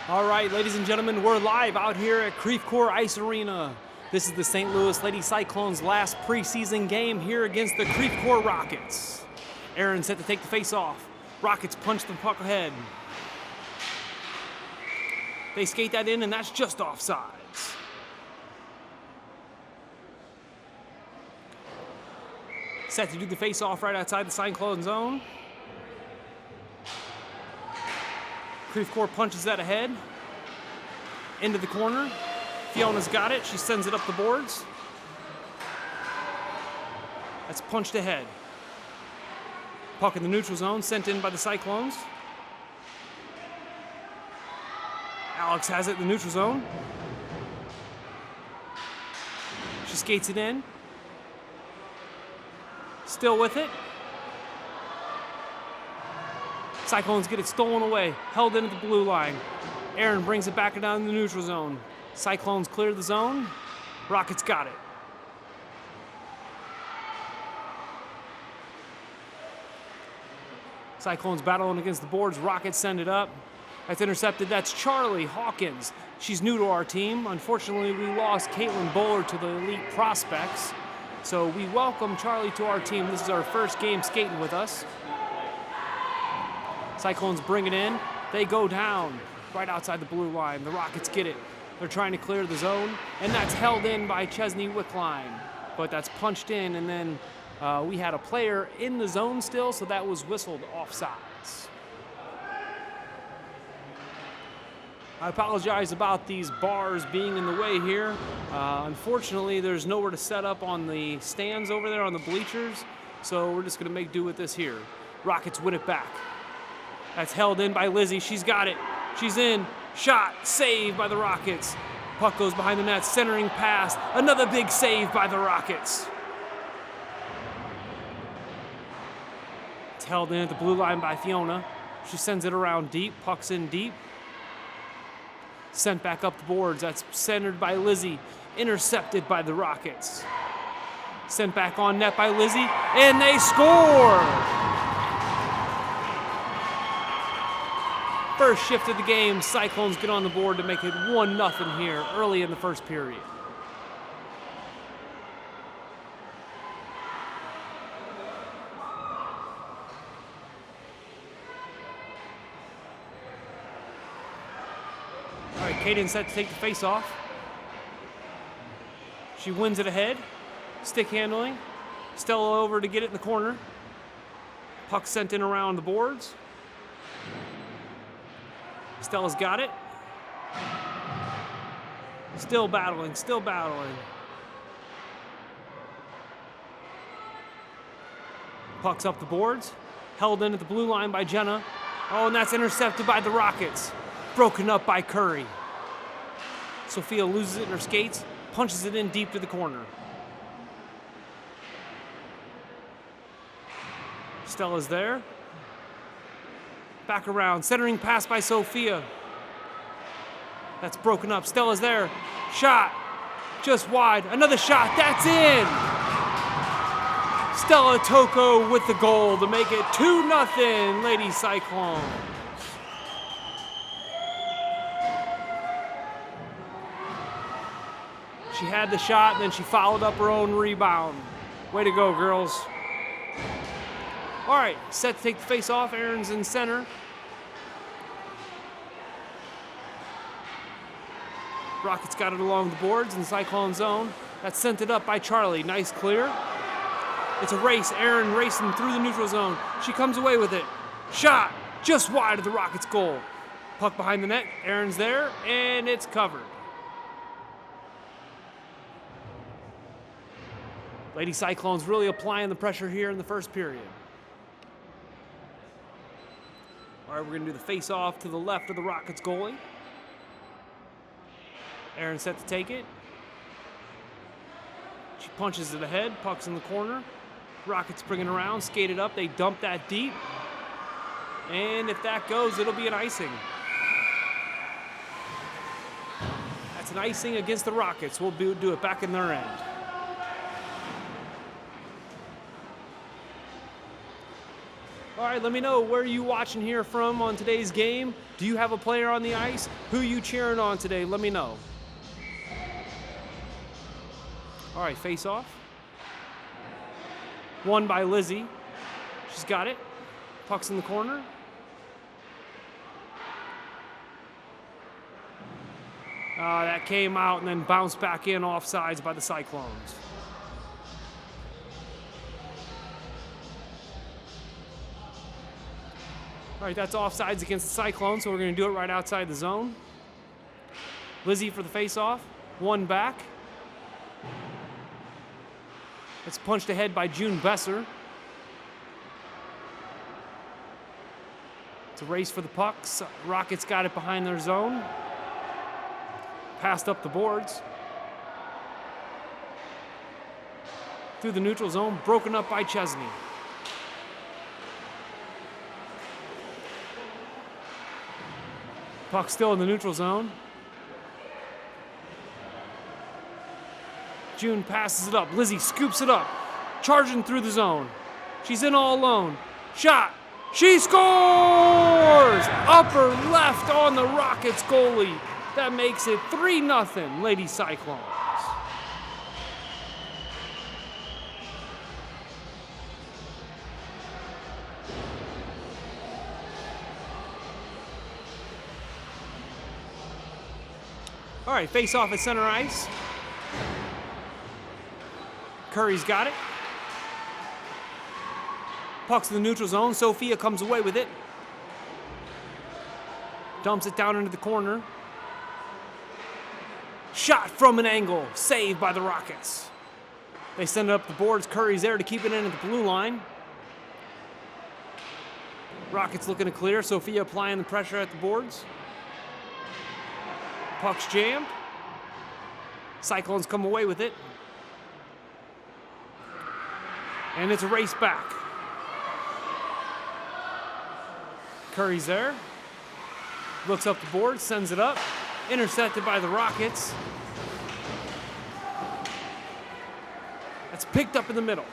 All right, ladies and gentlemen, we're live out here at Creve Coeur Ice Arena. This is the St. Louis Lady Cyclones' last preseason game here against the Creve Cour Rockets. Aaron set to take the face off. Rockets punch the puck ahead. They skate that in, and that's just offsides. Set to do the face off right outside the Cyclone zone. Creve Coeur punches that ahead. Into the corner. Fiona's got it. She sends it up the boards. That's punched ahead. Puck in the neutral zone, sent in by the Cyclones. Alex has it in the neutral zone. She skates it in. Still with it. Cyclones get it stolen away, held into the blue line. Aaron brings it back down in the neutral zone. Cyclones clear the zone. Rockets got it. Cyclones battling against the boards. Rockets send it up. That's intercepted. That's Charlie Hawkins. She's new to our team. Unfortunately, we lost Caitlin Bowler to the Elite Prospects. So we welcome Charlie to our team. This is our first game skating with us. Cyclones bring it in. They go down right outside the blue line. The Rockets get it. They're trying to clear the zone, and that's held in by Chesney Wickline. But that's punched in, and then we had a player in the zone still, so that was whistled offsides. I apologize about these bars being in the way here. Unfortunately, there's nowhere to set up on the stands over there on the bleachers, so we're just going to make do with this here. Rockets win it back. That's held in by Lizzie. She's got it. She's in. Shot. Saved by the Rockets. Puck goes behind the net. Centering pass. Another big save by the Rockets. It's held in at the blue line by Fiona. She sends it around deep. Puck's in deep. Sent back up the boards. That's centered by Lizzie. Intercepted by the Rockets. Sent back on net by Lizzie. And they score! First shift of the game, Cyclones get on the board to make it 1-0 here early in the first period. All right, Kaden's set to take the face off. She wins it ahead. Stick handling. Stella over to get it in the corner. Puck sent in around the boards. Stella's got it. Still battling, still battling. Puck's up the boards. Held in at the blue line by Jenna. Oh, and that's intercepted by the Rockets. Broken up by Curry. Sophia loses it in her skates. Punches it in deep to the corner. Stella's there. Back around, centering pass by Sophia. That's broken up. Stella's there. Shot. Just wide. Another shot. That's in. Stella Toko with the goal to make it 2-0 Lady Cyclones. She had the shot, and then she followed up her own rebound. Way to go, girls. All right, set to take the face off. Aaron's in center. Rockets got it along the boards in the Cyclone zone. That's sent it up by Charlie. Nice clear. It's a race. Aaron racing through the neutral zone. She comes away with it. Shot just wide of the Rockets' goal. Puck behind the net. Aaron's there, and it's covered. Lady Cyclones really applying the pressure here in the first period. All right, we're going to do the face-off to the left of the Rockets goalie. Aaron set to take it. She punches it ahead. Puck's in the corner. Rockets bring it around, skate it up. They dump that deep. And if that goes, it'll be an icing. That's an icing against the Rockets. We'll do it back in their end. All right, let me know where you watching here from on today's game. Do you have a player on the ice? Who you cheering on today? Let me know. All right, face off. Won by Lizzie. She's got it. Puck's in the corner. That came out and then bounced back in offsides by the Cyclones. All right, that's offsides against the Cyclones, so we're going to do it right outside the zone. Lizzie for the face-off. One back. It's punched ahead by June Besser. It's a race for the pucks. Rockets got it behind their zone. Passed up the boards. Through the neutral zone, broken up by Chesney. Puck still in the neutral zone. June passes it up. Lizzie scoops it up. Charging through the zone. She's in all alone. Shot. She scores! Upper left on the Rockets goalie. That makes it 3-0, Lady Cyclones. All right, face off at center ice. Curry's got it. Puck's in the neutral zone. Sophia comes away with it. Dumps it down into the corner. Shot from an angle. Saved by the Rockets. They send it up the boards. Curry's there to keep it in at the blue line. Rockets looking to clear. Sophia applying the pressure at the boards. Puck's jammed. Cyclones come away with it. And it's a race back. Curry's there. Looks up the board, sends it up. Intercepted by the Rockets. That's picked up in the middle.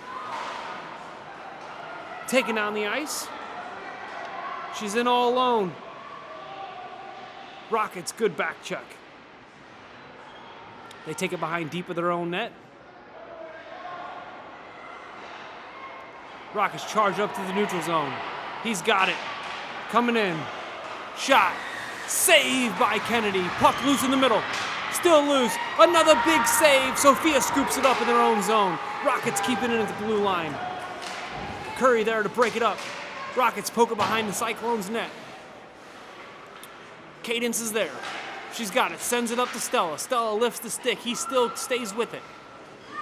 Taken down the ice. She's in all alone. Rockets, good back check. They take it behind deep of their own net. Rockets charge up to the neutral zone. He's got it. Coming in. Shot. Saved by Kennedy. Puck loose in the middle. Still loose. Another big save. Sophia scoops it up in their own zone. Rockets keep it in at the blue line. Curry there to break it up. Rockets poke it behind the Cyclones' net. Cadence is there. She's got it. Sends it up to Stella. Stella lifts the stick. He still stays with it.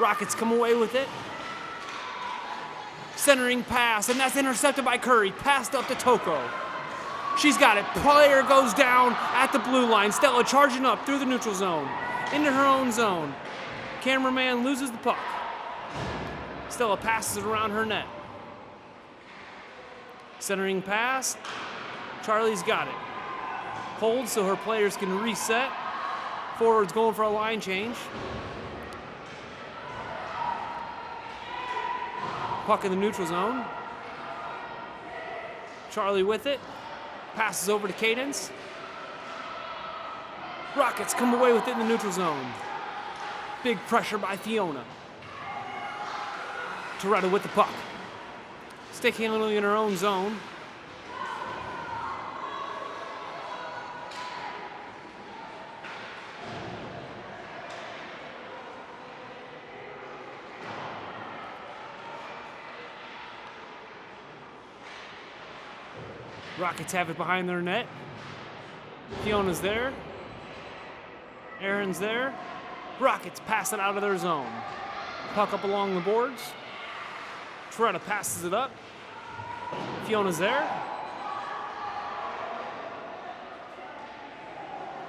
Rockets come away with it. Centering pass, and that's intercepted by Curry. Passed up to Toko. She's got it. Player goes down at the blue line. Stella charging up through the neutral zone. Into her own zone. Cameraman loses the puck. Stella passes it around her net. Centering pass. Charlie's got it. Holds so her players can reset. Forwards going for a line change. Puck in the neutral zone. Charlie with it. Passes over to Cadence. Rockets come away with it in the neutral zone. Big pressure by Fiona. Toretta with the puck. Stick handling in her own zone. Rockets have it behind their net. Fiona's there. Aaron's there. Rockets pass it out of their zone. Puck up along the boards. Toretta passes it up. Fiona's there.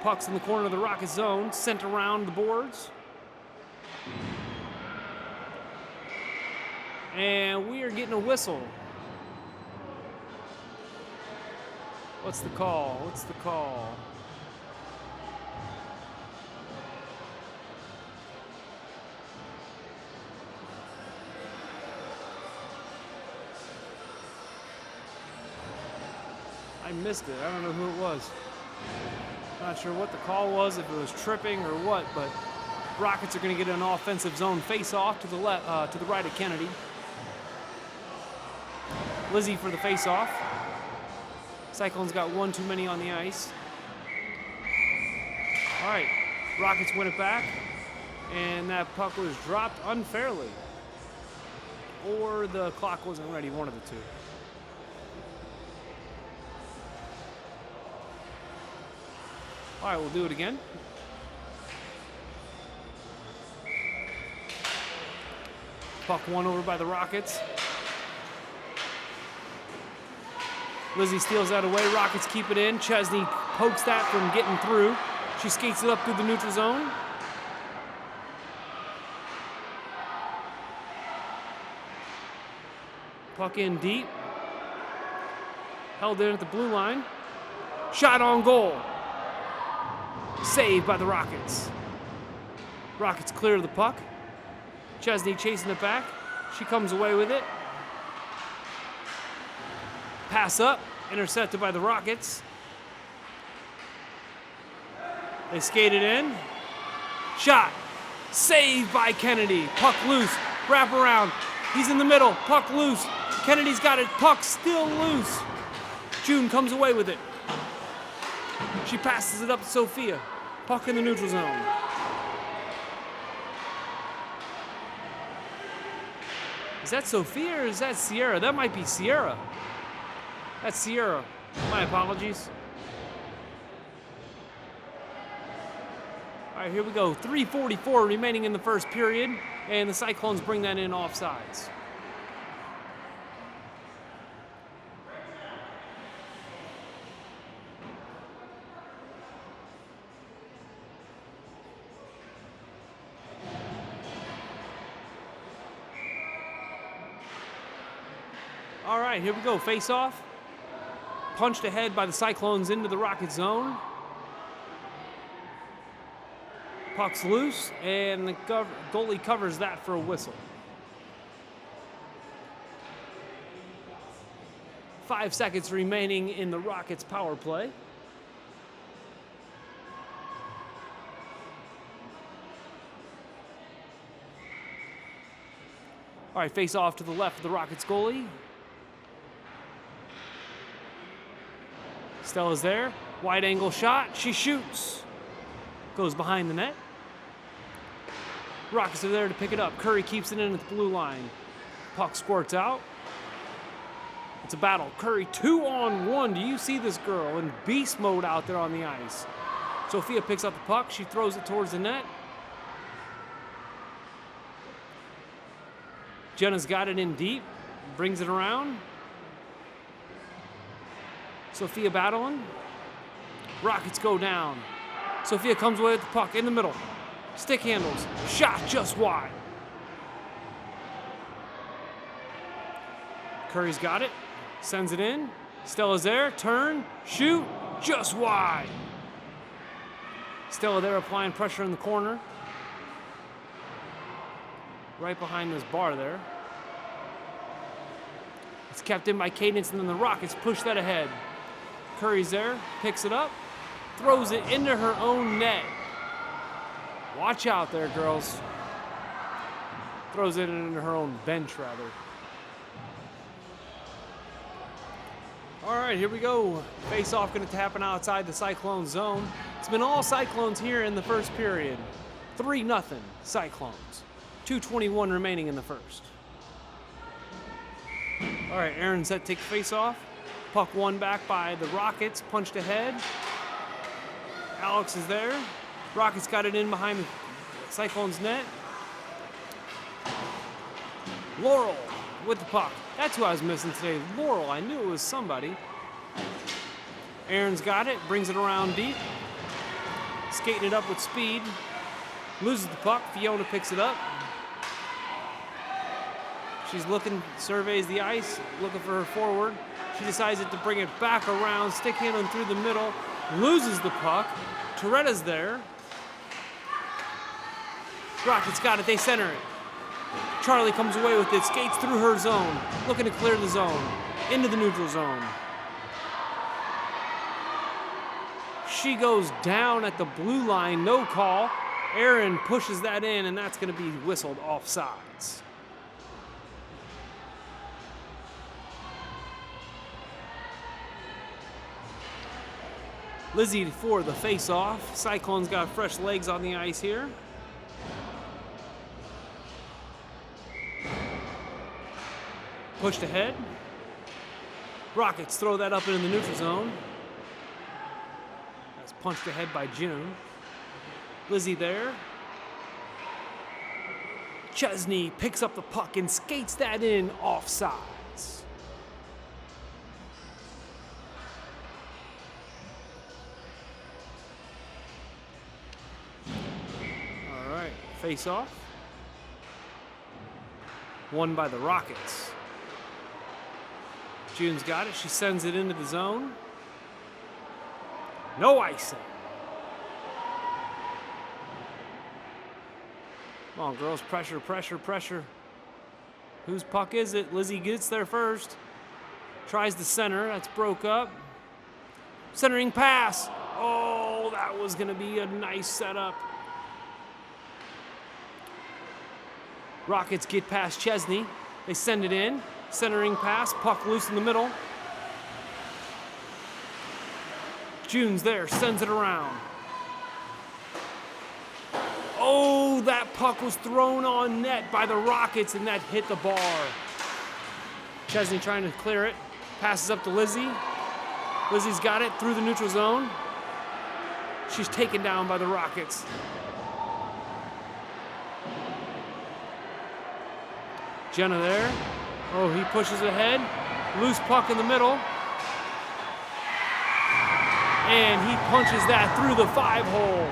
Puck's in the corner of the Rocket zone. Sent around the boards. And we are getting a whistle. What's the call? What's the call? missed it. I don't know who it was. Not sure what the call was, if it was tripping or what, but Rockets are going to get an offensive zone face-off to the left, to the right of Kennedy. Lizzie for the face-off. Cyclones got one too many on the ice. All right, Rockets win it back, and that puck was dropped unfairly. Or the clock wasn't ready, one of the two. All right, we'll do it again. Puck won over by the Rockets. Lizzie steals that away. Rockets keep it in. Chesney pokes that from getting through. She skates it up through the neutral zone. Puck in deep. Held in at the blue line. Shot on goal. Saved by the Rockets. Rockets clear the puck. Chesney chasing it back. She comes away with it. Pass up, intercepted by the Rockets. They skate it in. Shot. Saved by Kennedy. Puck loose. Wrap around. He's in the middle. Puck loose. Kennedy's got it. Puck still loose. June comes away with it. She passes it up to Sophia. Puck in the neutral zone. Is that Sophia or is that Sierra? That might be Sierra. That's Sierra. My apologies. All right, here we go. 3:44 remaining in the first period, and the Cyclones bring that in offsides. All right, here we go. Face off. Punched ahead by the Cyclones into the Rocket zone. Puck's loose, and the goalie covers that for a whistle. 5 seconds remaining in the Rockets' power play. All right, face off to the left of the Rockets goalie. Stella's there. Wide angle shot. She shoots. Goes behind the net. Rockets are there to pick it up. Curry keeps it in at the blue line. Puck squirts out. It's a battle. Curry 2-on-1. Do you see this girl in beast mode out there on the ice? Sophia picks up the puck. She throws it towards the net. Jenna's got it in deep. Brings it around. Sophia battling. Rockets go down. Sophia comes away with the puck in the middle. Stick handles. Shot just wide. Curry's got it. Sends it in. Stella's there. Turn. Shoot. Just wide. Stella there applying pressure in the corner. Right behind this bar there. It's kept in by Cadence, and then the Rockets push that ahead. Curry's there. Picks it up. Throws it into her own net. Watch out there, girls. Throws it into her own bench, rather. All right, here we go. Face-off going to happen outside the Cyclone zone. It's been all Cyclones here in the first period. 3-0 Cyclones. 2:21 remaining in the first. All right, Aaron set to take the face-off. Puck won back by the Rockets. Punched ahead. Alex is there. Rockets got it in behind the Cyclones net. Laurel with the puck. That's who I was missing today. Laurel. I knew it was somebody. Aaron's got it. Brings it around deep. Skating it up with speed. Loses the puck. Fiona picks it up. She's looking, surveys the ice, looking for her forward. She decides to bring it back around, stick handling through the middle. Loses the puck. Toretta's there. Rockets got it. They center it. Charlie comes away with it. Skates through her zone. Looking to clear the zone. Into the neutral zone. She goes down at the blue line, no call. Aaron pushes that in, and that's going to be whistled offsides. Lizzie for the face-off. Cyclones got fresh legs on the ice here. Pushed ahead. Rockets throw that up into the neutral zone. That's punched ahead by June. Lizzie there. Chesney picks up the puck and skates that in offsides. All right, face off. Won by the Rockets. June's got it. She sends it into the zone. No icing. Come on, girls. Pressure, pressure, pressure. Whose puck is it? Lizzie gets there first. Tries the center. That's broke up. Centering pass. Oh, that was going to be a nice setup. Rockets get past Chesney. They send it in. Centering pass. Puck loose in the middle. June's there. Sends it around. Oh, that puck was thrown on net by the Rockets, and that hit the bar. Chesney trying to clear it. Passes up to Lizzie. Lizzie's got it through the neutral zone. She's taken down by the Rockets. Jenna there. Oh, he pushes ahead. Loose puck in the middle. And he punches that through the 5-hole.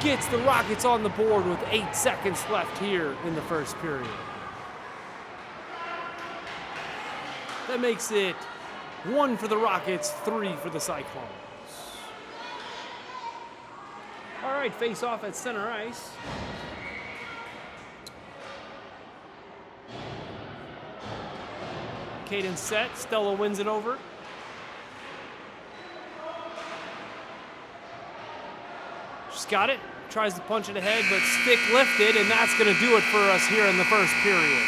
Gets the Rockets on the board with 8 seconds left here in the first period. That makes it 1 for the Rockets, 3 for the Cyclones. All right, face off at center ice. Cadence set. Stella wins it over. She's got it. Tries to punch it ahead, but stick lifted, and that's going to do it for us here in the first period.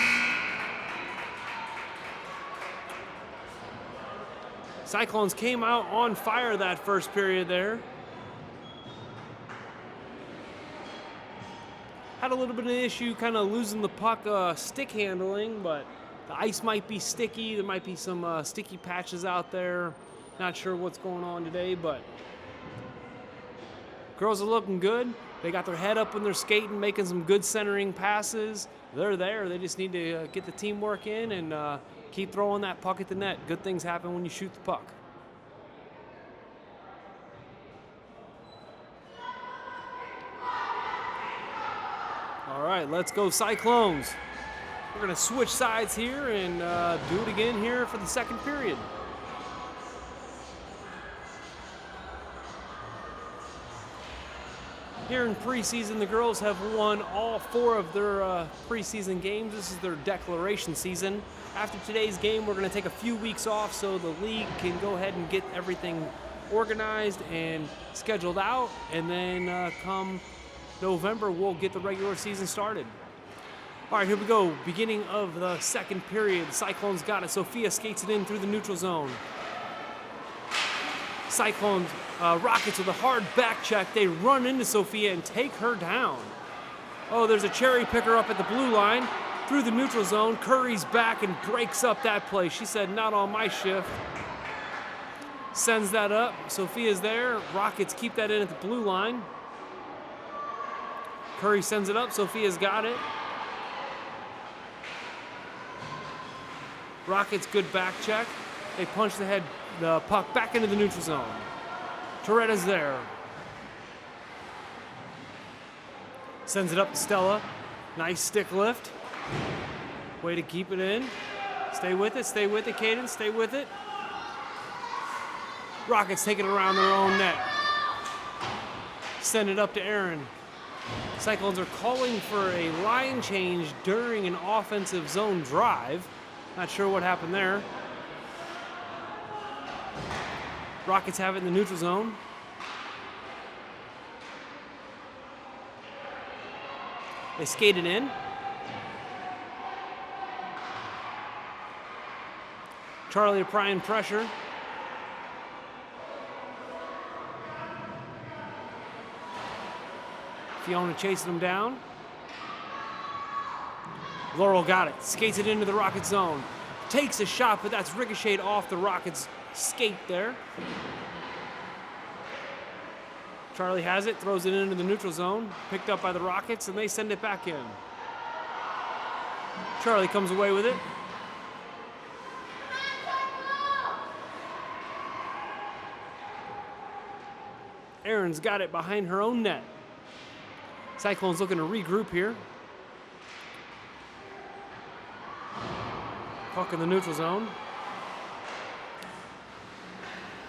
Cyclones came out on fire that first period there. Had a little bit of an issue kind of losing the puck stick handling, but the ice might be sticky. There might be some sticky patches out there. Not sure what's going on today, but girls are looking good. They got their head up when they're skating, making some good centering passes. They're there. They just need to get the teamwork in and keep throwing that puck at the net. Good things happen when you shoot the puck. All right, let's go Cyclones. We're going to switch sides here and do it again here for the second period. Here in preseason, the girls have won all 4 of their preseason games. This is their declaration season. After today's game, we're going to take a few weeks off so the league can go ahead and get everything organized and scheduled out. And then come November, we'll get the regular season started. All right, here we go. Beginning of the second period. The Cyclones got it. Sophia skates it in through the neutral zone. Cyclones, Rockets with a hard back check. They run into Sophia and take her down. Oh, there's a cherry picker up at the blue line. Through the neutral zone. Curry's back and breaks up that play. She said, not on my shift. Sends that up. Sophia's there. Rockets keep that in at the blue line. Curry sends it up. Sophia's got it. Rockets, good back check. They punch the puck back into the neutral zone. Toretta's there. Sends it up to Stella. Nice stick lift. Way to keep it in. Stay with it, Cadence, stay with it. Rockets take it around their own net. Send it up to Aaron. Cyclones are calling for a line change during an offensive zone drive. Not sure what happened there. Rockets have it in the neutral zone. They skated in. Charlie applying pressure. Fiona chasing him down. Laurel got it. Skates it into the Rocket zone. Takes a shot, but that's ricocheted off the Rockets' skate there. Charlie has it, throws it into the neutral zone. Picked up by the Rockets, and they send it back in. Charlie comes away with it. Erin's got it behind her own net. Cyclones looking to regroup here. Puck in the neutral zone.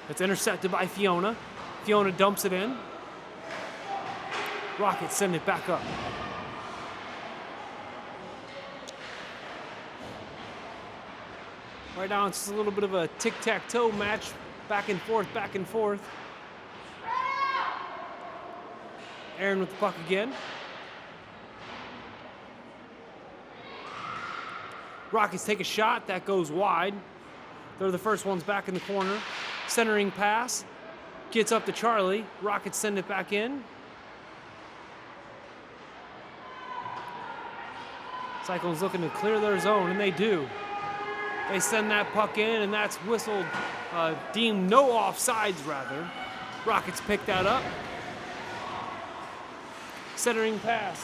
It's intercepted by Fiona. Fiona dumps it in. Rockets send it back up. Right now it's just a little bit of a tic-tac-toe match. Back and forth, back and forth. Erin with the puck again. Rockets take a shot. That goes wide. They're the first ones back in the corner. Centering pass. Gets up to Charlie. Rockets send it back in. Cyclones looking to clear their zone, and they do. They send that puck in, and that's whistled, deemed no offsides, rather. Rockets pick that up. Centering pass.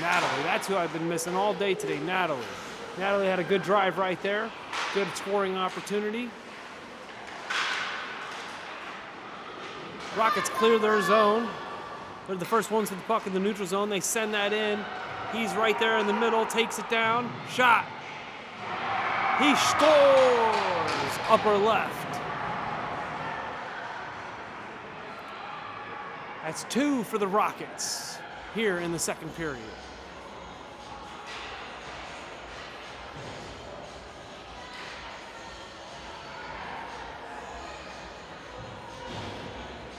Natalie, that's who I've been missing all day today, Natalie. Natalie had a good drive right there. Good scoring opportunity. Rockets clear their zone. They're the first ones with the puck in the neutral zone. They send that in. He's right there in the middle, takes it down. Shot. He scores! Upper left. That's 2 for the Rockets here in the second period.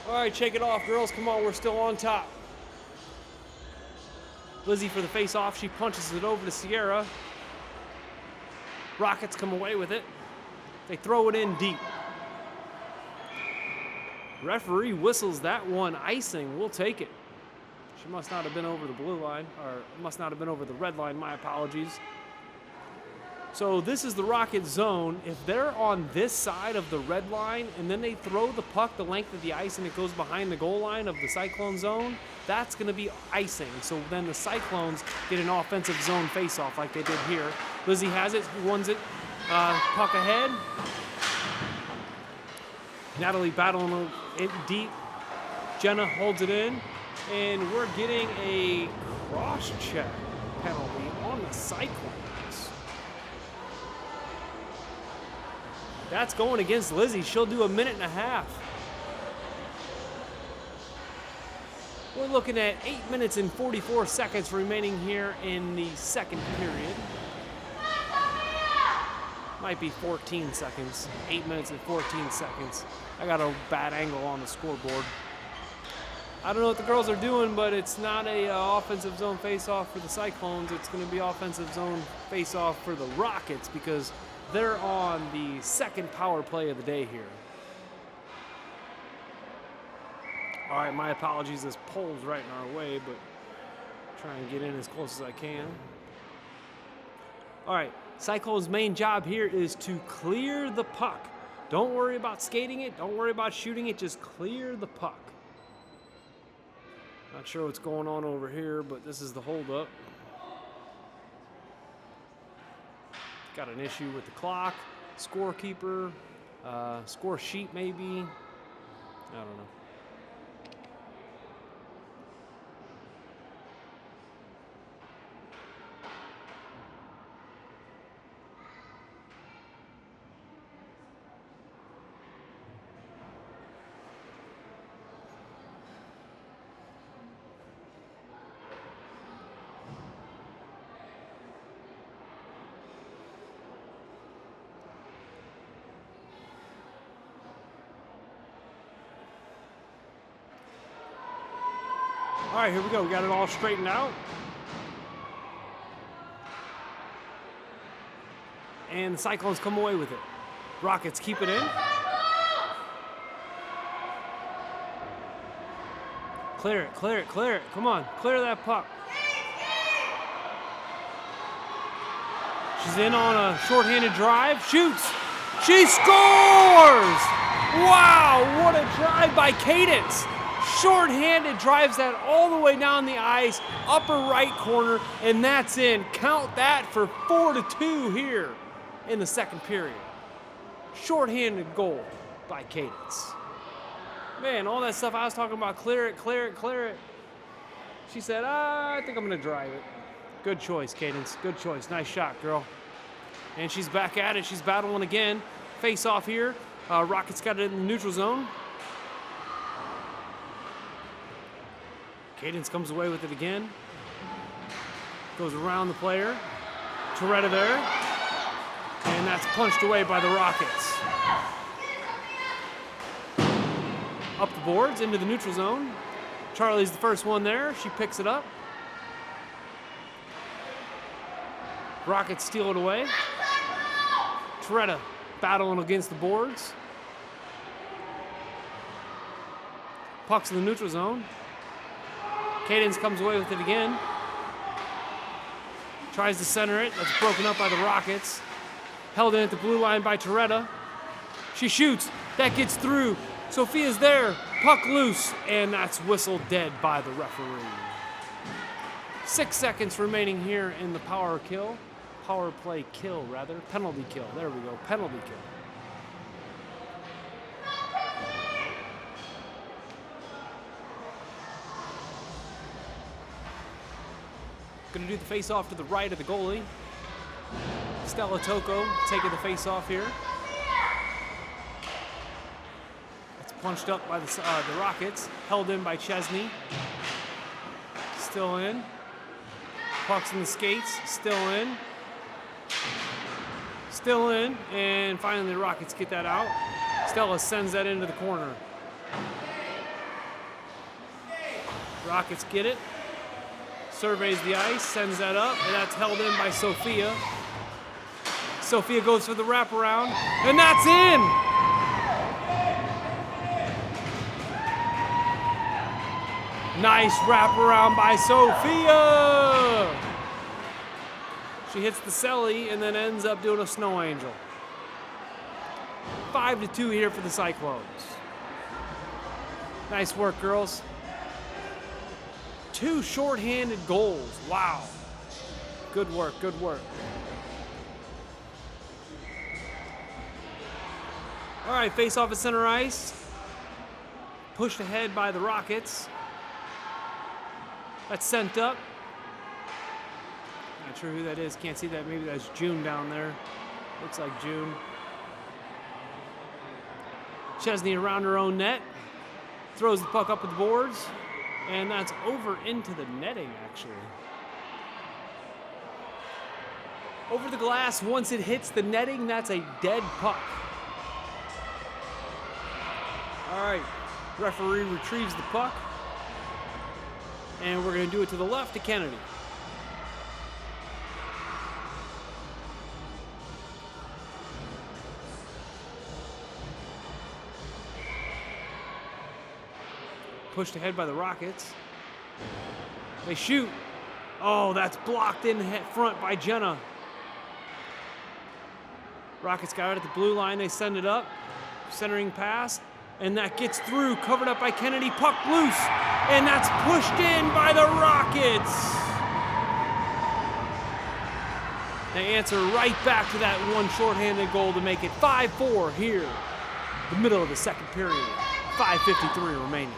All right, shake it off, girls. Come on, we're still on top. Lizzie for the face-off. She punches it over to Sierra. Rockets come away with it. They throw it in deep. Referee whistles that one icing. We'll take it. She must not have been over the blue line, or must not have been over the red line. My apologies. So this is the Rocket zone. If they're on this side of the red line and then they throw the puck the length of the ice and it goes behind the goal line of the Cyclone zone, that's going to be icing. So then the Cyclones get an offensive zone face-off like they did here. Lizzie has it, wins it, puck ahead. Natalie battling it deep. Jenna holds it in, and we're getting a cross-check penalty on the Cyclones. That's going against Lizzie. She'll do a minute and a half. We're looking at 8 minutes and 44 seconds remaining here in the second period. Might be 14 seconds. 8 minutes and 14 seconds. I got a bad angle on the scoreboard. I don't know what the girls are doing, but it's not a offensive zone face-off for the Cyclones. It's going to be offensive zone face-off for the Rockets because they're on the second power play of the day here. All right, my apologies. This pole's right in our way, but try and get in as close as I can. All right, Cyclone's main job here is to clear the puck. Don't worry about skating it. Don't worry about shooting it. Just clear the puck. Not sure what's going on over here, but this is the holdup. Got an issue with the clock, scorekeeper, score sheet maybe. I don't know. All right, here we go. We got it all straightened out. And the Cyclones come away with it. Rockets keep it in. Clear it, clear it, clear it. Come on, clear that puck. She's in on a shorthanded drive. Shoots. She scores! Wow, what a drive by Cadence. Shorthanded, drives that all the way down the ice, upper right corner, and that's in. Count that for 4-2 here in the second period. Shorthanded goal by Cadence. Man, all that stuff I was talking about, clear it, clear it, clear it. She said, I think I'm gonna drive it. Good choice, Cadence, good choice. Nice shot, girl. And she's back at it, she's battling again. Face off here, Rockets got it in the neutral zone. Cadence comes away with it again. Goes around the player. Toretta there. And that's punched away by the Rockets. Up the boards into the neutral zone. Charlie's the first one there. She picks it up. Rockets steal it away. Toretta battling against the boards. Puck's in the neutral zone. Cadence comes away with it again. Tries to center it. That's broken up by the Rockets. Held in at the blue line by Toretta. She shoots. That gets through. Sophia's there. Puck loose. And that's whistled dead by the referee. 6 seconds remaining here in the power play kill, rather. Penalty kill. There we go. Penalty kill. Going to do the face-off to the right of the goalie. Stella Toko taking the face-off here. It's punched up by the Rockets. Held in by Chesney. Still in. Puck's in the skates. Still in. Still in. And finally the Rockets get that out. Stella sends that into the corner. Rockets get it. Surveys the ice, sends that up, and that's held in by Sophia. Sophia goes for the wraparound, and that's in! Nice wraparound by Sophia! She hits the celly and then ends up doing a snow angel. 5-2 here for the Cyclones. Nice work, girls. 2 shorthanded goals. Wow. Good work, good work. All right, face off at center ice. Pushed ahead by the Rockets. That's sent up. Not sure who that is. Can't see that. Maybe that's June down there. Looks like June. Chesney around her own net. Throws the puck up at the boards. And that's over into the netting, actually. Over the glass, once it hits the netting, that's a dead puck. All right, referee retrieves the puck. And we're going to do it to the left to Kennedy. Pushed ahead by the Rockets. They shoot. Oh, that's blocked in front by Jenna. Rockets got it at the blue line. They send it up. Centering pass. And that gets through. Covered up by Kennedy. Puck loose. And that's pushed in by the Rockets. They answer right back to that one shorthanded goal to make it 5-4 here. The middle of the second period. 5:53 remaining.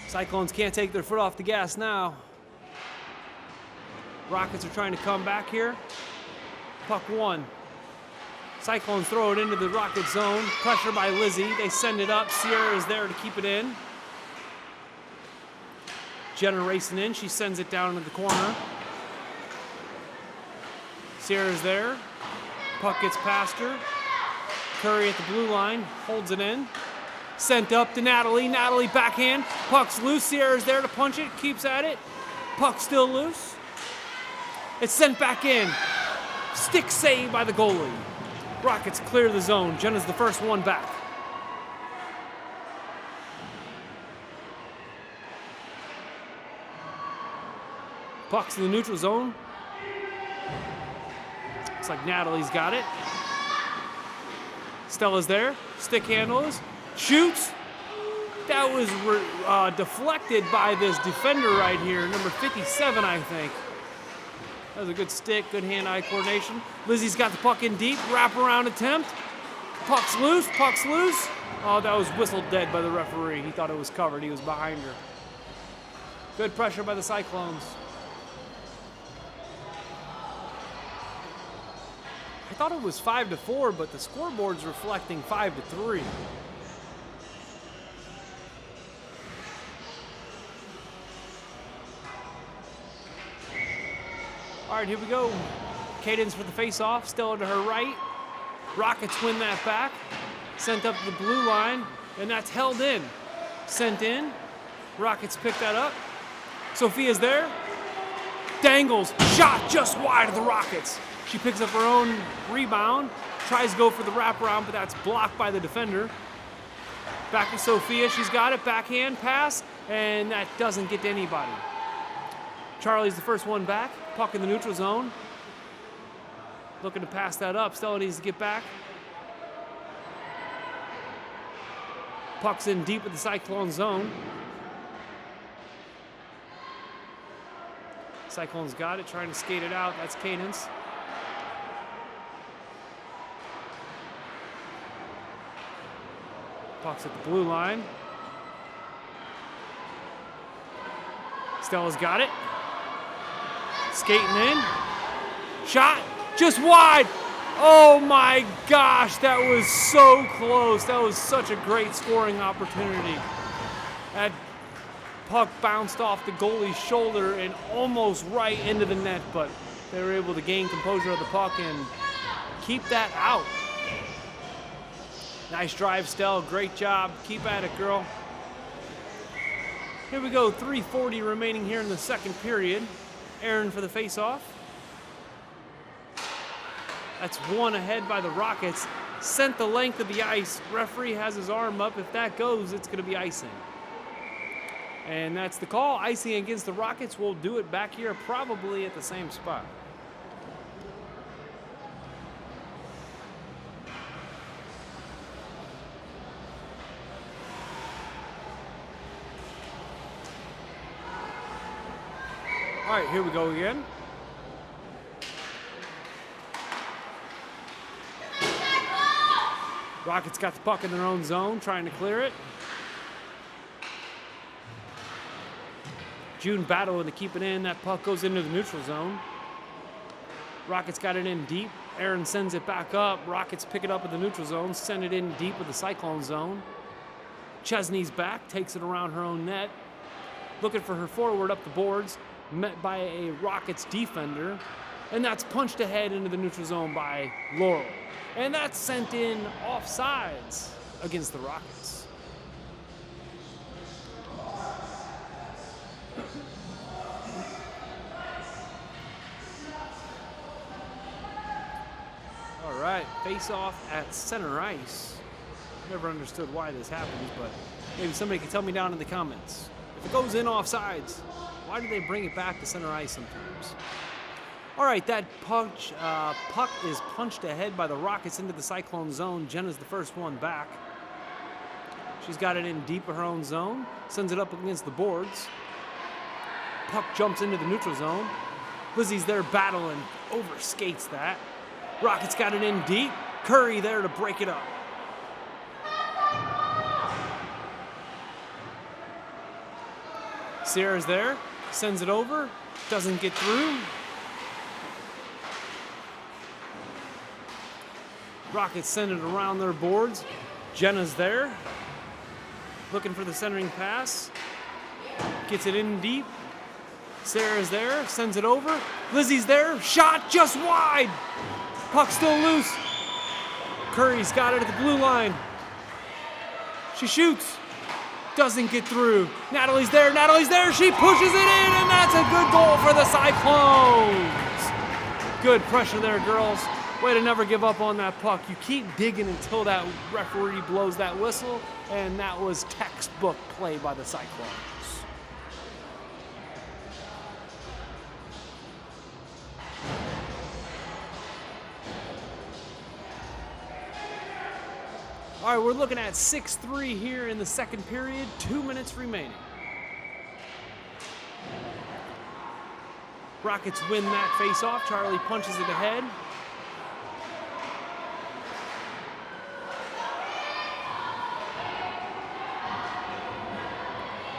Cyclones can't take their foot off the gas now. Rockets are trying to come back here. Puck one. Cyclones throw it into the Rocket zone. Pressure by Lizzie. They send it up. Sierra is there to keep it in. Jenna racing in. She sends it down into the corner. Sierra's there. Puck gets past her. Curry at the blue line, holds it in. Sent up to Natalie. Natalie backhand. Puck's loose. Sierra's there to punch it. Keeps at it. Puck still loose. It's sent back in. Stick save by the goalie. Rockets clear the zone. Jenna's the first one back. Puck's in the neutral zone. Looks like Natalie's got it. Stella's there. Stick handles. Shoots. That was deflected by this defender right here, number 57, I think. That was a good stick, good hand-eye coordination. Lizzie's got the puck in deep, wrap-around attempt. Puck's loose, puck's loose. Oh, that was whistled dead by the referee. He thought it was covered, he was behind her. Good pressure by the Cyclones. I thought it was 5-4, but the scoreboard's reflecting 5-3. All right, here we go. Cadence for the face-off. Stella to her right. Rockets win that back. Sent up to the blue line, and that's held in. Sent in. Rockets pick that up. Sophia's there. Dangles. Shot just wide of the Rockets. She picks up her own rebound. Tries to go for the wraparound, but that's blocked by the defender. Back to Sophia. She's got it. Backhand pass, and that doesn't get to anybody. Charlie's the first one back. Puck in the neutral zone. Looking to pass that up. Stella needs to get back. Puck's in deep with the Cyclone zone. Cyclones got it, trying to skate it out. That's Cadence. Puck's at the blue line. Stella's got it. Skating in. Shot. Just wide. Oh my gosh, that was so close. That was such a great scoring opportunity. That puck bounced off the goalie's shoulder and almost right into the net, but they were able to gain composure of the puck and keep that out. Nice drive, Stell. Great job. Keep at it, girl. Here we go. 3:40 remaining here in the second period. Aaron for the face-off. That's one ahead by the Rockets. Sent the length of the ice. Referee has his arm up. If that goes, it's going to be icing. And that's the call. Icing against the Rockets. We'll do it back here probably at the same spot. All right, here we go again. Rockets got the puck in their own zone, trying to clear it. June battling to keep it in. That puck goes into the neutral zone. Rockets got it in deep. Aaron sends it back up. Rockets pick it up in the neutral zone, send it in deep with the Cyclone zone. Chesney's back, takes it around her own net. Looking for her forward up the boards. Met by a Rockets defender, and that's punched ahead into the neutral zone by Laurel. And that's sent in offsides against the Rockets. All right, face-off at center ice. Never understood why this happens, but maybe somebody can tell me down in the comments. If it goes in offsides, why do they bring it back to center ice sometimes? All right, that puck is punched ahead by the Rockets into the Cyclone zone. Jenna's the first one back. She's got it in deep of her own zone, sends it up against the boards. Puck jumps into the neutral zone. Lizzie's there battling, overskates that. Rockets got it in deep. Curry there to break it up. Sierra's there. Sends it over, doesn't get through. Rockets send it around their boards. Jenna's there, looking for the centering pass. Gets it in deep. Sarah's there, sends it over. Lizzie's there, shot just wide. Puck still loose. Curry's got it at the blue line. She shoots. Doesn't get through. Natalie's there. She pushes it in, and that's a good goal for the Cyclones. Good pressure there, girls. Way to never give up on that puck. You keep digging until that referee blows that whistle, and that was textbook play by the Cyclones. All right, we're looking at 6-3 here in the second period, 2 minutes remaining. Rockets win that face-off. Charlie punches it ahead.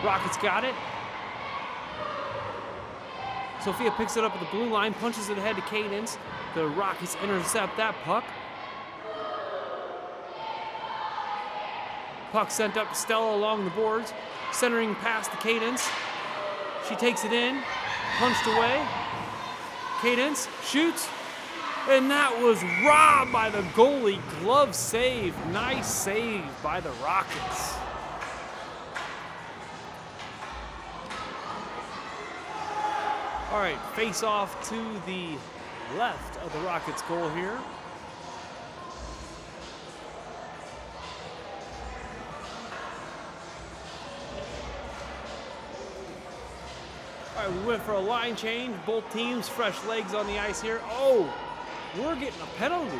Rockets got it. Sophia picks it up at the blue line, punches it ahead to Cadence. The Rockets intercept that puck. Puck sent up to Stella along the boards, centering past the Cadence. She takes it in, punched away. Cadence shoots, and that was robbed by the goalie. Glove save, nice save by the Rockets. All right, face off to the left of the Rockets goal here. All right, we went for a line change. Both teams, fresh legs on the ice here. Oh, we're getting a penalty.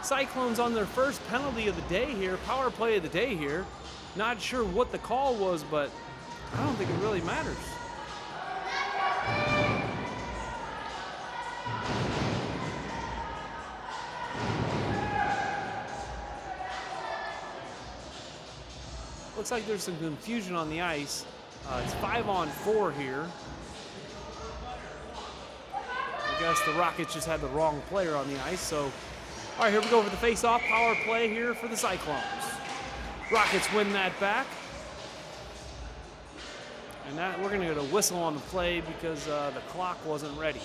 Cyclones on their first penalty of the day here, power play of the day here. Not sure what the call was, but I don't think it really matters. Looks like there's some confusion on the ice. It's 5-on-4 here. I guess the Rockets just had the wrong player on the ice. So, all right, here we go for the face-off. Power play here for the Cyclones. Rockets win that back. And that we're going to get a whistle on the play because the clock wasn't ready.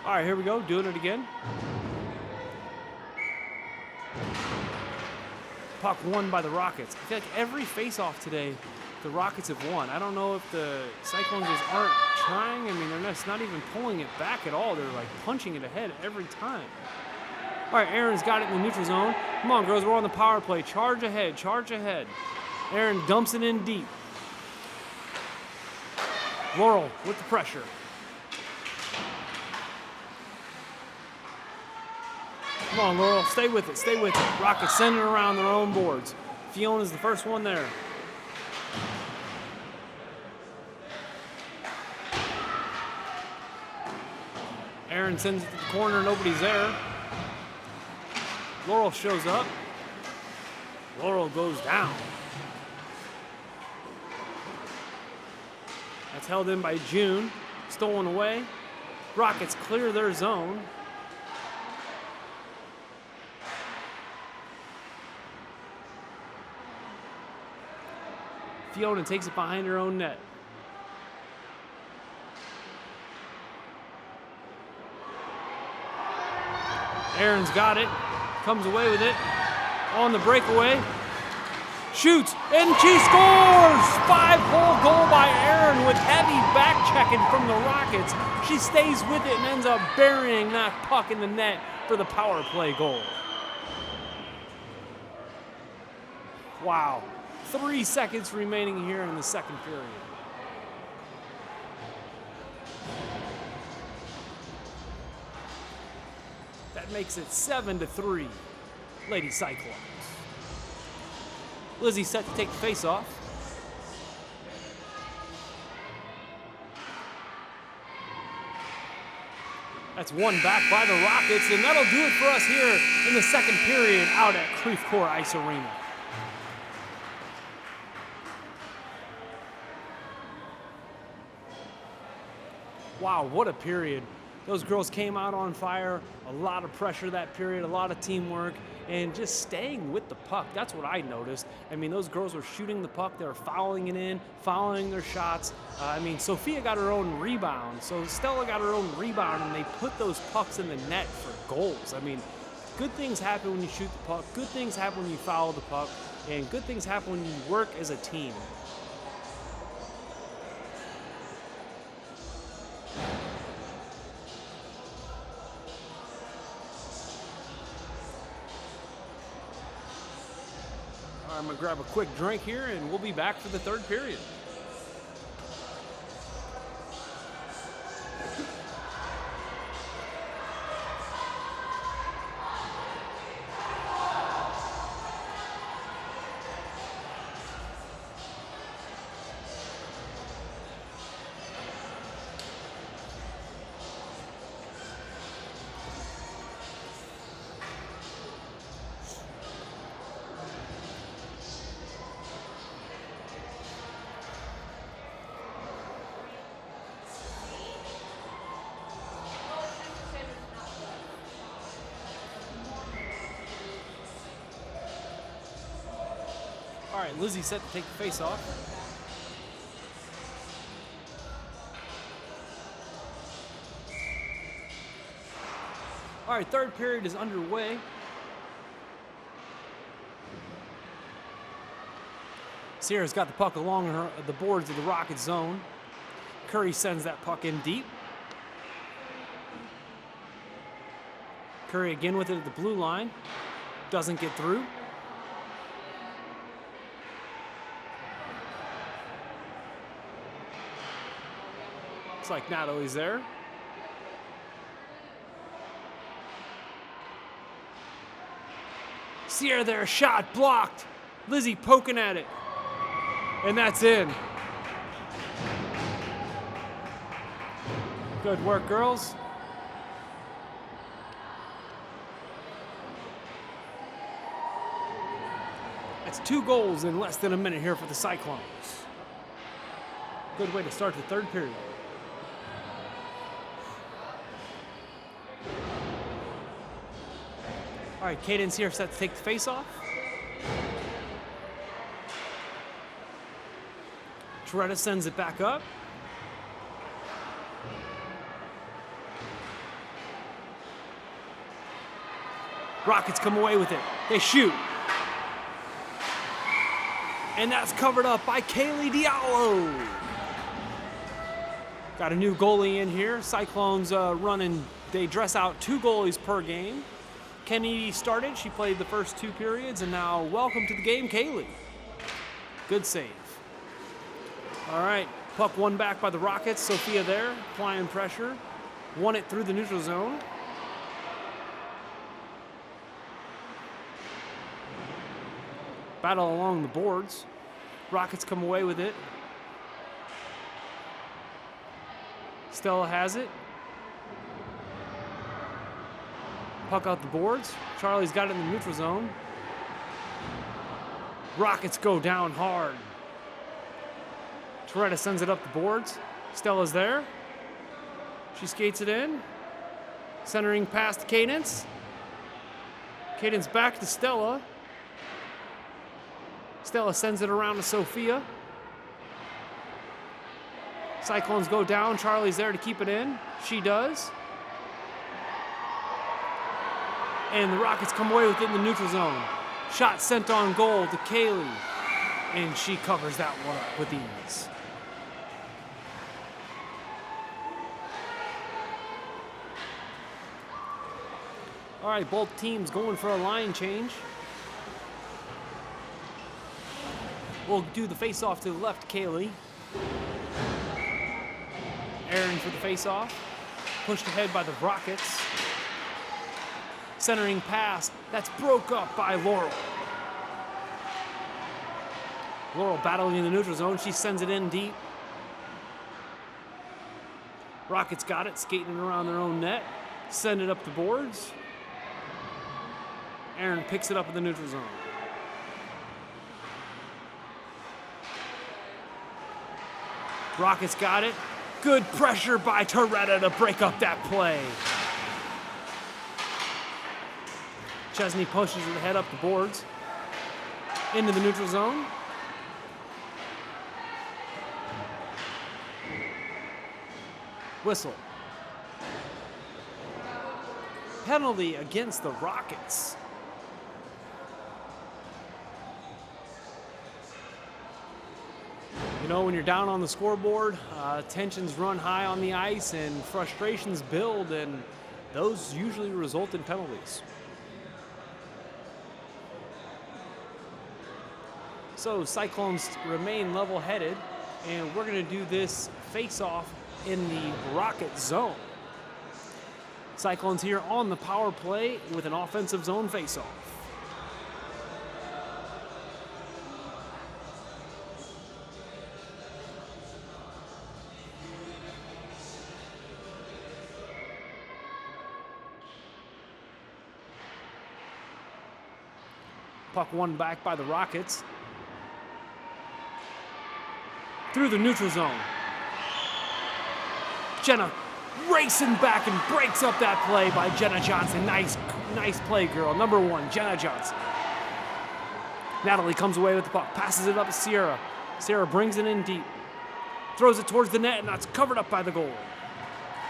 All right, here we go, doing it again. Puck won by the Rockets. I feel like every face-off today, the Rockets have won. I don't know if the Cyclones just aren't trying. I mean, they're just not even pulling it back at all. They're like punching it ahead every time. All right, Aaron's got it in the neutral zone. Come on, girls, we're on the power play. Charge ahead, charge ahead. Aaron dumps it in deep. Laurel with the pressure. Come on, Laurel, stay with it, stay with it. Rockets sending it around their own boards. Fiona's the first one there. Aaron sends it to the corner, nobody's there. Laurel shows up. Laurel goes down. That's held in by June. Stolen away. Rockets clear their zone. Fiona takes it behind her own net. Aaron's got it, comes away with it, on the breakaway, shoots, and she scores! 5-hole goal by Aaron with heavy back checking from the Rockets. She stays with it and ends up burying that puck in the net for the power play goal. Wow. 3 seconds remaining here in the second period. That makes it 7-3, Lady Cyclones. Lizzie set to take the face-off. That's one back by the Rockets, and that'll do it for us here in the second period out at Creve Coeur Ice Arena. Wow, what a period. Those girls came out on fire. A lot of pressure that period, a lot of teamwork, and just staying with the puck. That's what I noticed. I mean, those girls were shooting the puck. They were fouling it in, following their shots. I mean, Sophia got her own rebound. So Stella got her own rebound, and they put those pucks in the net for goals. I mean, good things happen when you shoot the puck. Good things happen when you foul the puck. And good things happen when you work as a team. I'm going to grab a quick drink here, and we'll be back for the third period. All right, Lizzie set to take the face off. All right, third period is underway. Sierra's got the puck along the boards of the Rocket zone. Curry sends that puck in deep. Curry again with it at the blue line. Doesn't get through. Looks like Natalie's there. Sierra there, shot blocked. Lizzie poking at it. And that's in. Good work, girls. That's 2 goals in less than a minute here for the Cyclones. Good way to start the third period. All right, Cadence here set to take the face off. Toretta sends it back up. Rockets come away with it. They shoot. And that's covered up by Kaylee Diallo. Got a new goalie in here. Cyclones running, they dress out 2 goalies per game. Kenny started, she played the first 2 periods, and now welcome to the game, Kaylee. Good save. All right, puck won back by the Rockets. Sophia there, applying pressure. Won it through the neutral zone. Battle along the boards. Rockets come away with it. Stella has it. Puck out the boards. Charlie's got it in the neutral zone. Rockets go down hard. Toretta sends it up the boards. Stella's there. She skates it in. Centering past Cadence. Cadence back to Stella. Stella sends it around to Sophia. Cyclones go down. Charlie's there to keep it in. She does. And the Rockets come away with it in the neutral zone. Shot sent on goal to Kaylee. And she covers that one up with ease. All right, both teams going for a line change. We'll do the face-off to the left, Kaylee. Aaron for the face-off. Pushed ahead by the Rockets. Centering pass. That's broke up by Laurel. Laurel battling in the neutral zone. She sends it in deep. Rockets got it, skating around their own net. Send it up the boards. Aaron picks it up in the neutral zone. Rockets got it. Good pressure by Toretta to break up that play. Chesney pushes it head up the boards. Into the neutral zone. Whistle. Penalty against the Rockets. You know, when you're down on the scoreboard, tensions run high on the ice and frustrations build, and those usually result in penalties. So Cyclones remain level-headed, and we're going to do this face-off in the Rocket zone. Cyclones here on the power play with an offensive zone face-off. Puck won back by the Rockets. Through the neutral zone. Jenna racing back and breaks up that play by Jenna Johnson. Nice play, girl. Number 1, Jenna Johnson. Natalie comes away with the puck, passes it up to Sierra. Sierra brings it in deep. Throws it towards the net, and that's covered up by the goal.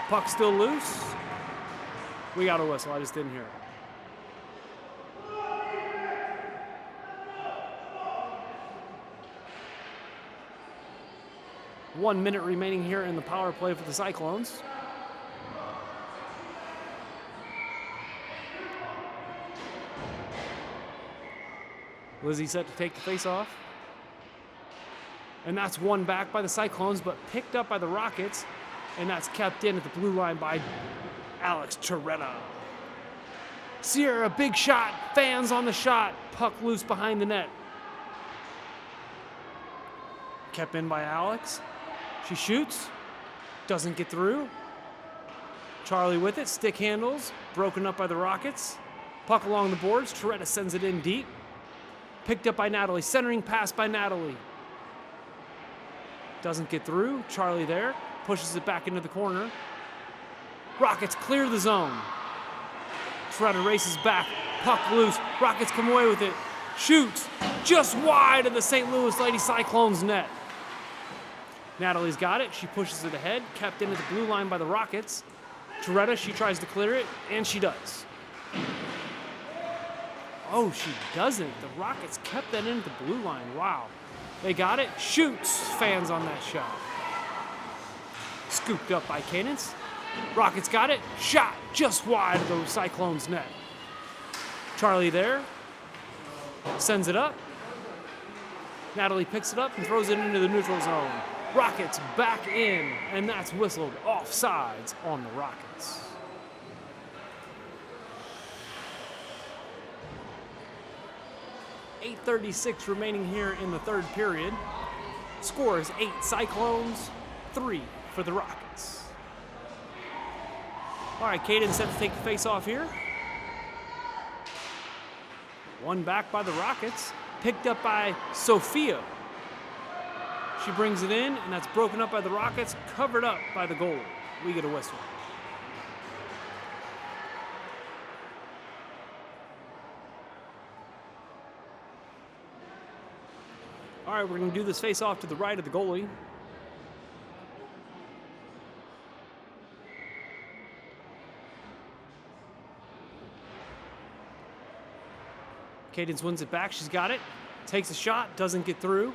Puck still loose. We got a whistle. I just didn't hear it. One minute remaining here in the power play for the Cyclones. Lizzie set to take the face off. And that's won back by the Cyclones, but picked up by the Rockets. And that's kept in at the blue line by Alex Toretta. Sierra, big shot. Fans on the shot. Puck loose behind the net. Kept in by Alex. She shoots, doesn't get through. Charlie with it, stick handles, broken up by the Rockets. Puck along the boards, Toretta sends it in deep. Picked up by Natalie, centering pass by Natalie. Doesn't get through, Charlie there, pushes it back into the corner. Rockets clear the zone. Toretta races back, puck loose, Rockets come away with it. Shoots, just wide of the St. Louis Lady Cyclones net. Natalie's got it. She pushes it ahead. Kept into the blue line by the Rockets. Toretta, she tries to clear it, and she does. Oh, she doesn't. The Rockets kept that into the blue line. Wow. They got it. Shoots. Fans on that shot. Scooped up by Cadence. Rockets got it. Shot just wide of the Cyclones net. Charlie there. Sends it up. Natalie picks it up and throws it into the neutral zone. Rockets back in, and that's whistled offsides on the Rockets. .836 remaining here in the third period. Score is 8 Cyclones, 3 for the Rockets. All right, Caden set to take the face off here. One back by the Rockets, picked up by Sophia. She brings it in, and that's broken up by the Rockets, covered up by the goalie. We get a whistle. All right, we're going to do this face-off to the right of the goalie. Cadence wins it back. She's got it. Takes a shot. Doesn't get through.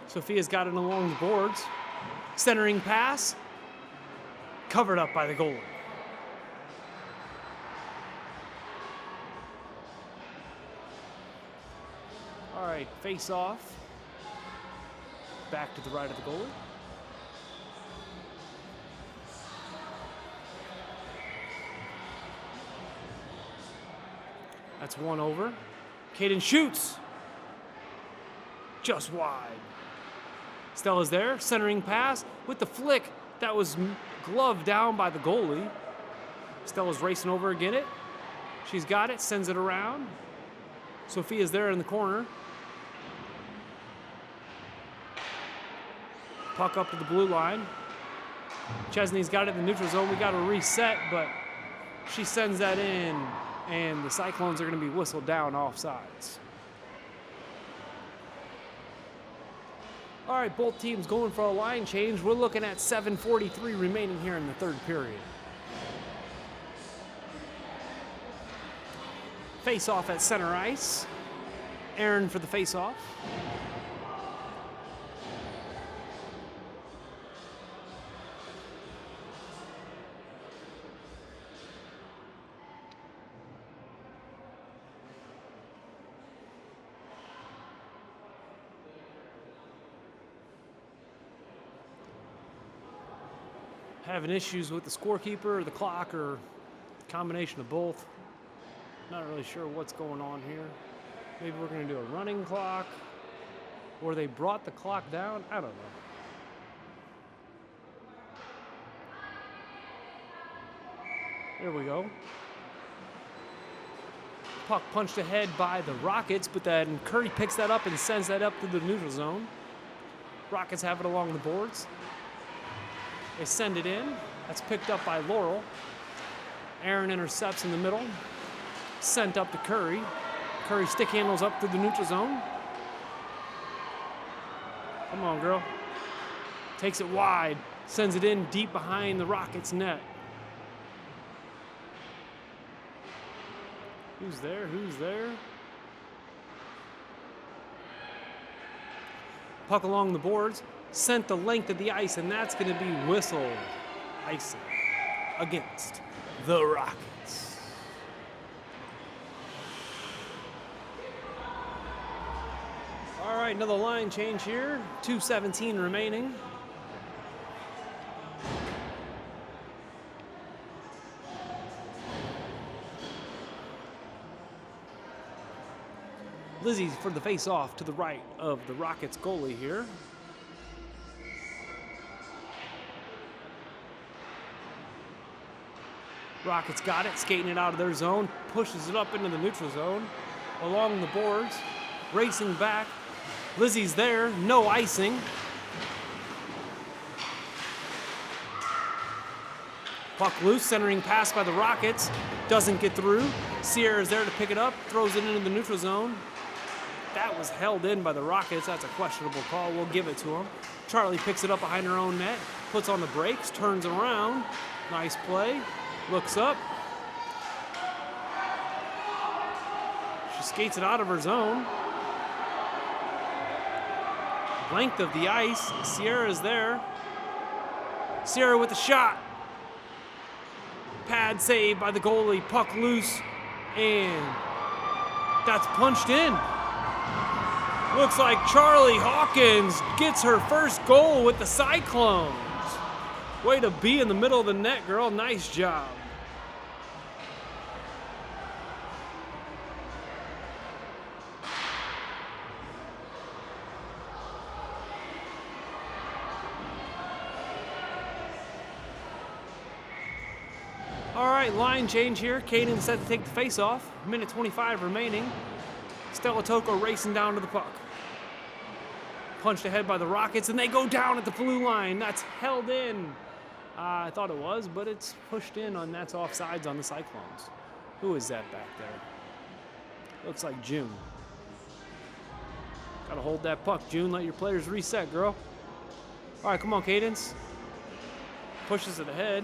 Sophia's got it along the boards. Centering pass. Covered up by the goalie. All right, face off. Back to the right of the goalie. That's one over. Caden shoots. Just wide. Stella's there, centering pass with the flick that was gloved down by the goalie. Stella's racing over to get it. She's got it, sends it around. Sophia's there in the corner. Puck up to the blue line. Chesney's got it in the neutral zone. We got to reset, but she sends that in, and the Cyclones are going to be whistled down offsides. All right, both teams going for a line change. We're looking at 7:43 remaining here in the third period. Face-off at center ice. Aaron for the face-off. Having issues with the scorekeeper or the clock or a combination of both. Not really sure what's going on here. Maybe we're going to do a running clock, or they brought the clock down. I don't know. There we go. Puck punched ahead by the Rockets, but then Curry picks that up and sends that up to the neutral zone. Rockets have it along the boards. They send it in. That's picked up by Laurel. Aaron intercepts in the middle. Sent up to Curry. Curry stick handles up to the neutral zone. Come on, girl. Takes it wide. Sends it in deep behind the Rockets' net. Who's there? Who's there? Puck along the boards. Sent the length of the ice, and that's going to be whistled. Icing against the Rockets. All right, another line change here. 2:17 remaining. Lizzie for the face-off to the right of the Rockets goalie here. Rockets got it, skating it out of their zone, pushes it up into the neutral zone, along the boards, racing back. Lizzie's there, no icing. Puck loose, centering pass by the Rockets, doesn't get through. Sierra's there to pick it up, throws it into the neutral zone. That was held in by the Rockets. That's a questionable call. We'll give it to them. Charlie picks it up behind her own net, puts on the brakes, turns around. Nice play. Looks up. She skates it out of her zone. Length of the ice. Sierra's there. Sierra with the shot. Pad save by the goalie. Puck loose. And that's punched in. Looks like Charlie Hawkins gets her first goal with the Cyclones. Way to be in the middle of the net, girl. Nice job. All right, line change here. Caden set to take the face-off. Minute 25 remaining. Stella Toko racing down to the puck. Punched ahead by the Rockets, and they go down at the blue line. That's held in. I thought it was, but it's pushed in, and that's offsides on the Cyclones. Who is that back there? Looks like June. Gotta hold that puck, June. Let your players reset, girl. All right, come on, Cadence. Pushes it ahead.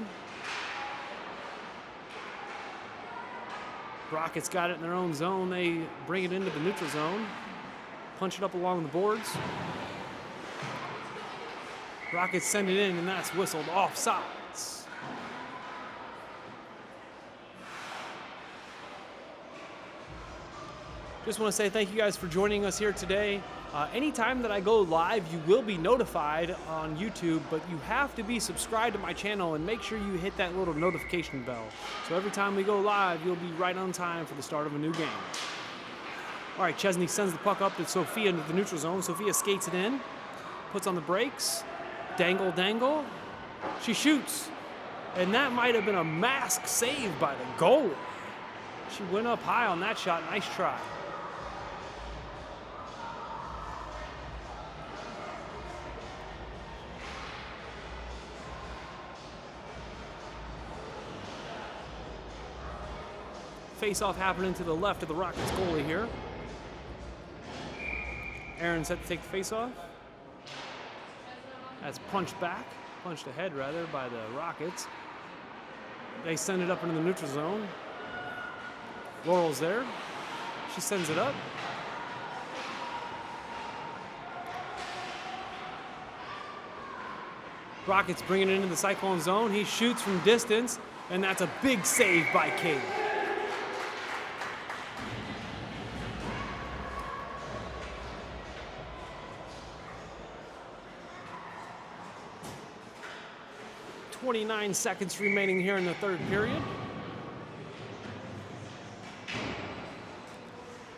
Rockets got it in their own zone. They bring it into the neutral zone. Punch it up along the boards. Rockets send it in, and that's whistled offsides. Just want to say thank you guys for joining us here today. Anytime that I go live, you will be notified on YouTube, but you have to be subscribed to my channel and make sure you hit that little notification bell. So every time we go live, you'll be right on time for the start of a new game. All right, Chesney sends the puck up to Sophia into the neutral zone. Sophia skates it in, puts on the brakes, dangle, dangle. She shoots, and that might have been a mask save by the goalie. She went up high on that shot. Nice try. face-off happening to the left of the Rockets goalie here. Aaron set to take the face-off. That's punched ahead rather, by the Rockets. They send it up into the neutral zone. Laurel's there. She sends it up. Rockets bring it into the Cyclone zone. He shoots from distance, and that's a big save by Kate. .29 seconds remaining here in the third period.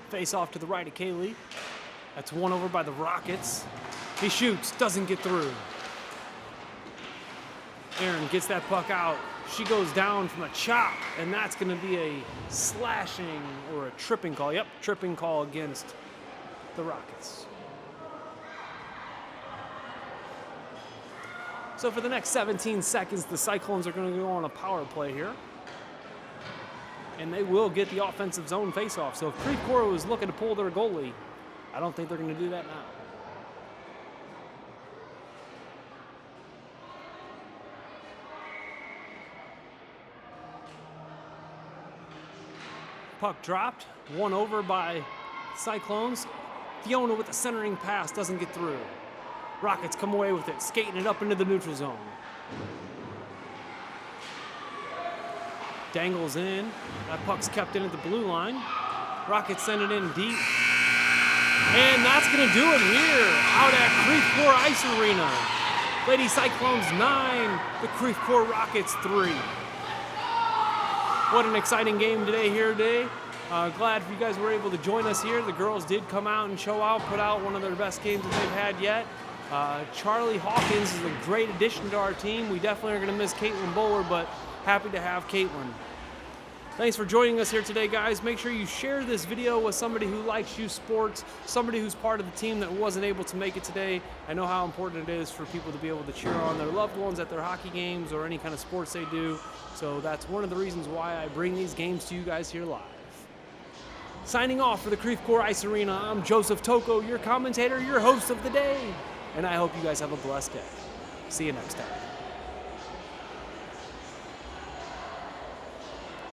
Face off to the right of Kaylee. That's won over by the Rockets. He shoots, doesn't get through. Aaron gets that puck out. She goes down from a chop, and that's going to be a slashing or a tripping call. Yep, tripping call against the Rockets. So for the next 17 seconds, the Cyclones are going to go on a power play here. And they will get the offensive zone face-off. So if Creve Coeur was looking to pull their goalie, I don't think they're going to do that now. Puck dropped, won over by Cyclones. Fiona with the centering pass doesn't get through. Rockets come away with it, skating it up into the neutral zone. Dangles in. That puck's kept in at the blue line. Rockets send it in deep. And that's going to do it here out at Creve Coeur Ice Arena. Lady Cyclones 9, the Creve Cour Rockets 3. What an exciting game today. Glad you guys were able to join us here. The girls did come out and show out, put out one of their best games that they've had yet. Charlie Hawkins is a great addition to our team. We definitely are going to miss Caitlin Bowler, but happy to have Caitlin. Thanks for joining us here today, guys. Make sure you share this video with somebody who likes youth sports, somebody who's part of the team that wasn't able to make it today. I know how important it is for people to be able to cheer on their loved ones at their hockey games or any kind of sports they do. So that's one of the reasons why I bring these games to you guys here live. Signing off for the Creve Coeur Ice Arena, I'm Joseph Toko, your commentator, your host of the day. And I hope you guys have a blessed day. See you next time.